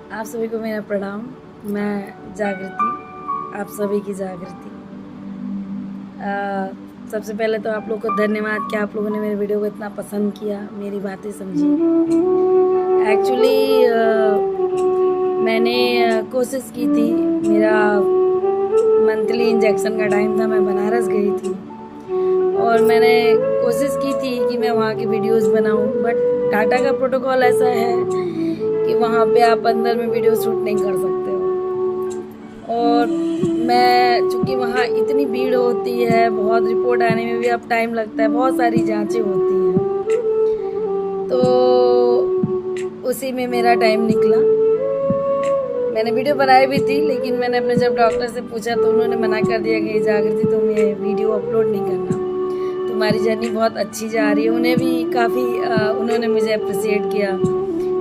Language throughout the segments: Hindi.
आप सभी को मेरा प्रणाम। मैं जागृति, आप सभी की जागृति। सबसे पहले तो आप लोग को धन्यवाद कि आप लोगों ने मेरे वीडियो को इतना पसंद किया, मेरी बातें समझी। एक्चुअली मैंने कोशिश की थी, मेरा मंथली इंजेक्शन का टाइम था, मैं बनारस गई थी और मैंने कोशिश की थी कि मैं वहाँ की वीडियोस बनाऊं, बट टाटा का प्रोटोकॉल ऐसा है कि वहाँ पे आप अंदर में वीडियो शूट नहीं कर सकते हो। और मैं चूँकि वहाँ इतनी भीड़ होती है, बहुत रिपोर्ट आने में भी अब टाइम लगता है, बहुत सारी जांचें होती हैं, तो उसी में मेरा टाइम निकला। मैंने वीडियो बनाई भी थी, लेकिन मैंने अपने जब डॉक्टर से पूछा तो उन्होंने मना कर दिया कि जागृति तुम ये वीडियो अपलोड नहीं करना, तुम्हारी जर्नी बहुत अच्छी जा रही है। उन्हें भी काफ़ी उन्होंने मुझे अप्रिसिएट किया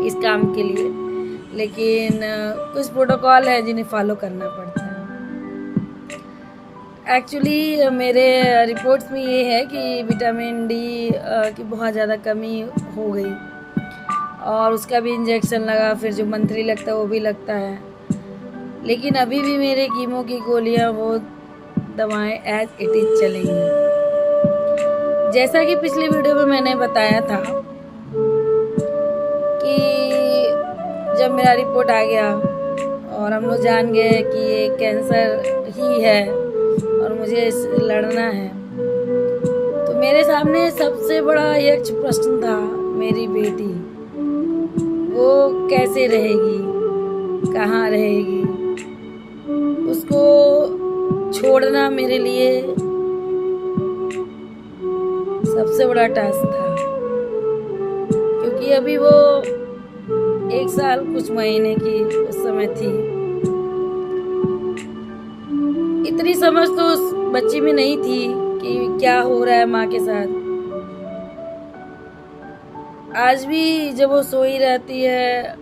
इस काम के लिए, लेकिन कुछ प्रोटोकॉल है जिन्हें फॉलो करना पड़ता है। एक्चुअली मेरे रिपोर्ट्स में ये है कि विटामिन डी की बहुत ज़्यादा कमी हो गई और उसका भी इंजेक्शन लगा, फिर जो मंथली लगता है वो भी लगता है, लेकिन अभी भी मेरे कीमो की गोलियां, वो दवाएं एज इट इज चलेंगी। जैसा कि पिछली वीडियो में मैंने बताया था कि जब मेरा रिपोर्ट आ गया और हम लोग जान गए कि ये कैंसर ही है और मुझे लड़ना है, तो मेरे सामने सबसे बड़ा यक्ष प्रश्न था, मेरी बेटी वो कैसे रहेगी, कहाँ रहेगी। उसको छोड़ना मेरे लिए सबसे बड़ा टास्क था, क्योंकि अभी वो 1 साल कुछ महीने की उस समय थी। इतनी समझ तो उस बच्ची में नहीं थी कि क्या हो रहा है माँ के साथ। आज भी जब वो सोई रहती है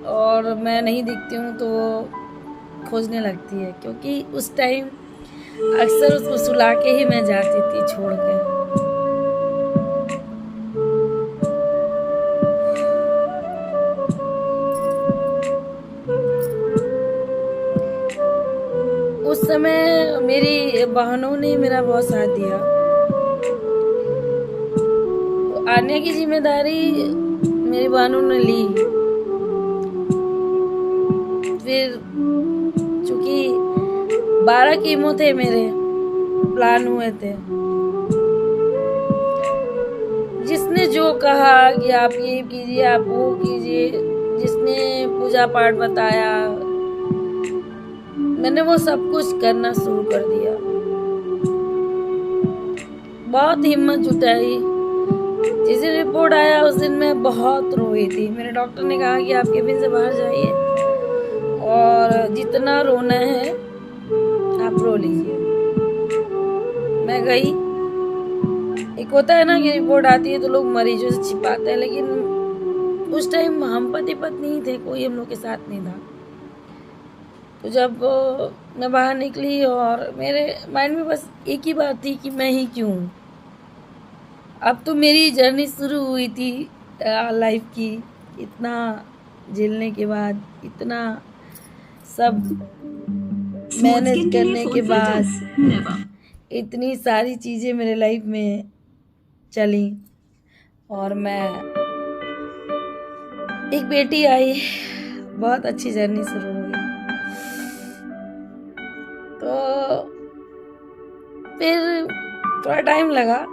और मैं नहीं दिखती हूँ तो वो खोजने लगती है, क्योंकि उस टाइम अक्सर उसको सुला के ही मैं जाती थी छोड़ के। उस समय मेरी बहनों ने मेरा बहुत साथ दिया। आने की जिम्मेदारी मेरी बहनों ने ली। फिर चूंकि 12 कीमो थे मेरे, प्लान हुए थे, जिसने जो कहा कि आप ये कीजिए, आप वो कीजिए, जिसने पूजा पाठ बताया, मैंने वो सब कुछ करना शुरू कर दिया। बहुत हिम्मत जुटाई। जिस दिन रिपोर्ट आया उस दिन मैं बहुत रोई थी। मेरे डॉक्टर ने कहा कि आप केबिन से बाहर जाइए और जितना रोना है आप रो लीजिए। मैं गई। एक होता है ना कि रिपोर्ट आती है तो लोग मरीजों से छिपाते हैं, लेकिन उस टाइम हम पति पत्नी थे, कोई हम लोग के साथ नहीं था। तो जब मैं बाहर निकली और मेरे माइंड में बस एक ही बात थी कि मैं ही क्यों। अब तो मेरी जर्नी शुरू हुई थी लाइफ की। इतना झेलने के बाद, इतना सब मैनेज करने के बाद, इतनी सारी चीज़ें मेरे लाइफ में चली और मैं एक बेटी आई, बहुत अच्छी जर्नी शुरू हुई। तो फिर थोड़ा टाइम लगा,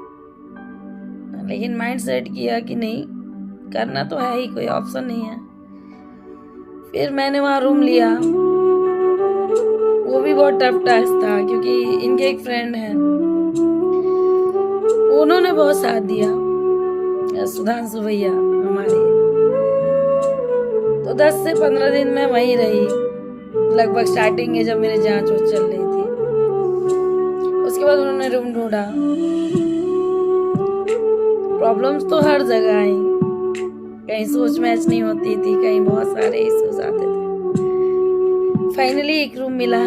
लेकिन माइंड सेट किया कि नहीं, करना तो है ही, कोई ऑप्शन नहीं है। फिर मैंने वहाँ रूम लिया। वो भी बहुत टफ टास्क था, क्योंकि इनके एक फ्रेंड हैं, उन्होंने बहुत साथ दिया, सुधांशु भैया हमारे। तो 10 से 15 दिन मैं वहीं रही, लगभग स्टार्टिंग में जब मेरे जांच चल रही थी। उसके बाद उन्होंने रूम ढूंढा। प्रॉब्लम्स तो हर जगह आई, कहीं सोच मैच नहीं होती थी, कहीं बहुत सारे इश्यूज आते थे। फाइनली एक रूम मिला।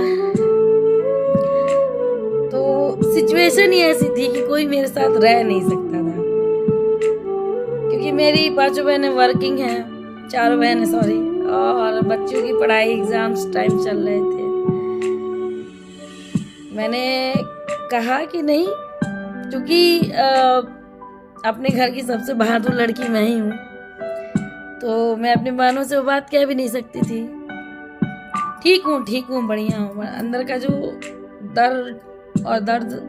तो सिचुएशन ही ऐसी थी कि कोई मेरे साथ रह नहीं सकता था, क्योंकि मेरी 5 बहनें वर्किंग हैं, 4 बहनें सॉरी, और बच्चों की पढ़ाई एग्जाम्स टाइम चल रहे थे। मैंने कहा कि नहीं, क्योंकि अपने घर की सबसे बहादुर लड़की मैं ही हूँ, तो मैं अपनी बहनों से वो बात कह भी नहीं सकती थी। ठीक हूँ, बढ़िया हूँ। अंदर का जो दर्द और दर्द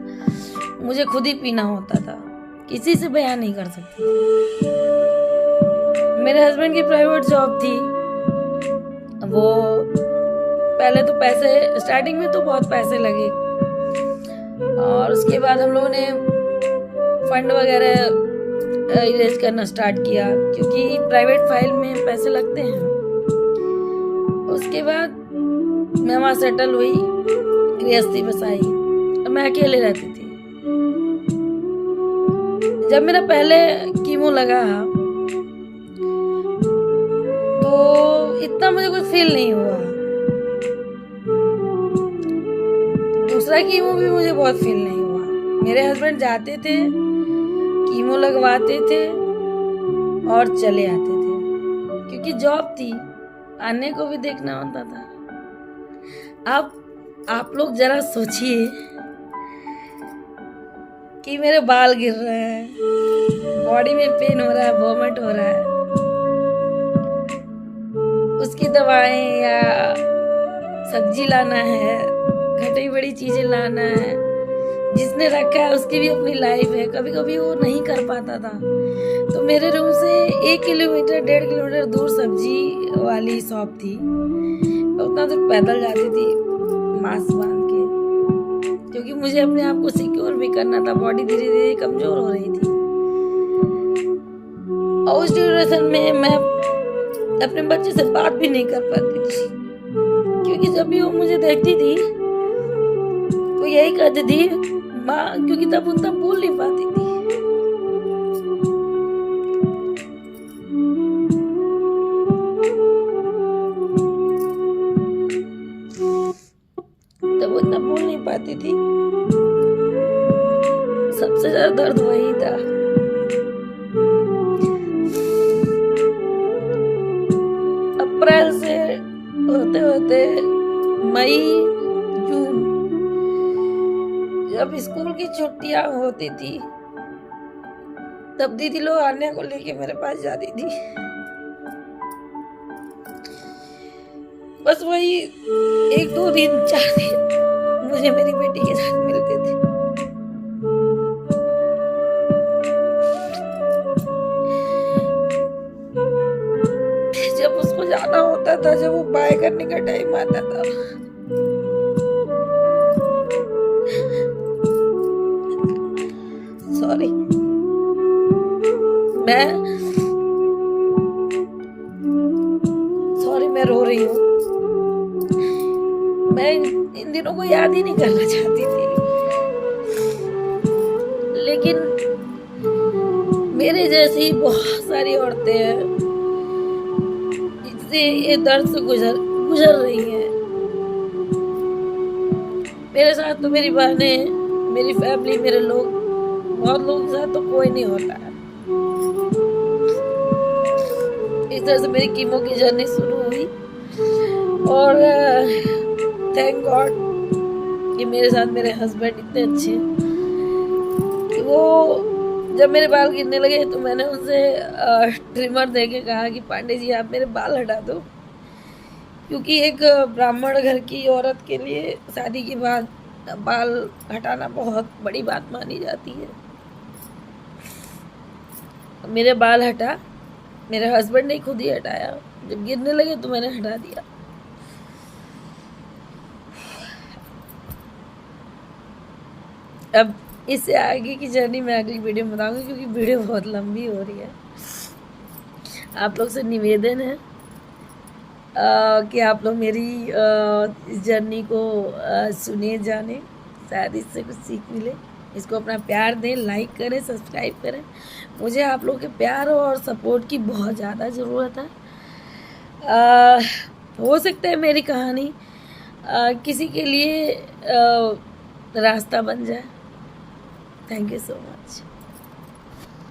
मुझे खुद ही पीना होता था, किसी से बयान नहीं कर सकती। मेरे हस्बैंड की प्राइवेट जॉब थी। वो पहले तो पैसे, स्टार्टिंग में तो बहुत पैसे लगे, और उसके बाद हम लोगों ने फंड वगैरह इरेज करना स्टार्ट किया, क्योंकि प्राइवेट फाइल में पैसे लगते हैं। उसके बाद मैं वहाँ सेटल हुई, गृहस्थी बसाई, और मैं अकेले रहती थी। जब मेरा पहले कीमो लगा तो इतना मुझे कुछ फील नहीं हुआ। दूसरा कीमो भी मुझे बहुत फील नहीं हुआ। मेरे हस्बैंड जाते थे, कीमो लगवाते थे और चले आते थे, क्योंकि जॉब थी, आने को भी देखना होता था। अब आप लोग जरा सोचिए कि मेरे बाल गिर रहे हैं, बॉडी में पेन हो रहा है, वॉमिट हो रहा है, उसकी दवाएं या सब्जी लाना है, घटी बड़ी चीजें लाना है। जिसने रखा है उसकी भी अपनी लाइफ है, कभी कभी वो नहीं कर पाता था। तो मेरे रूम से 1 किलोमीटर 1.5 किलोमीटर दूर सब्जी वाली शॉप थी, उतना दूर पैदल जाती थी मास्क बांध के, क्योंकि मुझे अपने आप को सिक्योर भी करना था। बॉडी धीरे धीरे कमजोर हो रही थी, और उस ड्यूरेशन में मैं अपने बच्चे से बात भी नहीं कर पाती थी, क्योंकि जब भी वो मुझे देखती थी तो यही कहती थी माँ, क्योंकि तब उतना बोल नहीं पाती थी। तब उतना बोल नहीं पाती थी, सबसे ज्यादा दर्द वही था। अप्रैल से होते होते मई जून, जब स्कूल की छुट्टियां होती थी, तब दीदी लोग आने को लेके मेरे पास जाती थी। बस वही 1-2 दिन 4 दिन मुझे मेरी बेटी के साथ मिलते थे। जब उसको जाना होता था, जब वो बाय करने का टाइम आता था, सॉरी, मैं रो रही हूँ। मैं इन दिनों को याद ही नहीं करना चाहती थी, लेकिन मेरे जैसी बहुत सारी औरतें हैं जिससे ये दर्द से गुजर रही हैं। मेरे साथ तो मेरी बहनें, मेरी फैमिली, मेरे लोग, बहुत लोगों के साथ तो कोई नहीं होता है। इस तरह से मेरी कीमो की जर्नी शुरू हुई, और थैंक गॉड कि मेरे साथ मेरे हस्बैंड इतने अच्छे कि वो जब मेरे बाल गिरने लगे तो मैंने उनसे ट्रिमर दे के कहा कि पांडे जी आप मेरे बाल हटा दो, क्योंकि एक ब्राह्मण घर की औरत के लिए शादी के बाद बाल हटाना बहुत बड़ी बात मानी जाती है। मेरे बाल हटा, मेरे हस्बैंड ने खुद ही हटाया। जब गिरने लगे तो मैंने हटा दिया। अब इससे आगे की जर्नी मैं अगली वीडियो में बताऊंगी, क्योंकि वीडियो बहुत लंबी हो रही है। आप लोग से निवेदन है कि आप लोग मेरी इस जर्नी को सुने, जाने, शायद इससे कुछ सीख मिले। इसको अपना प्यार दें, लाइक करें, सब्सक्राइब करें। मुझे आप लोग के प्यार और सपोर्ट की बहुत ज़्यादा ज़रूरत है। हो सकता है मेरी कहानी किसी के लिए रास्ता बन जाए। Thank you so much.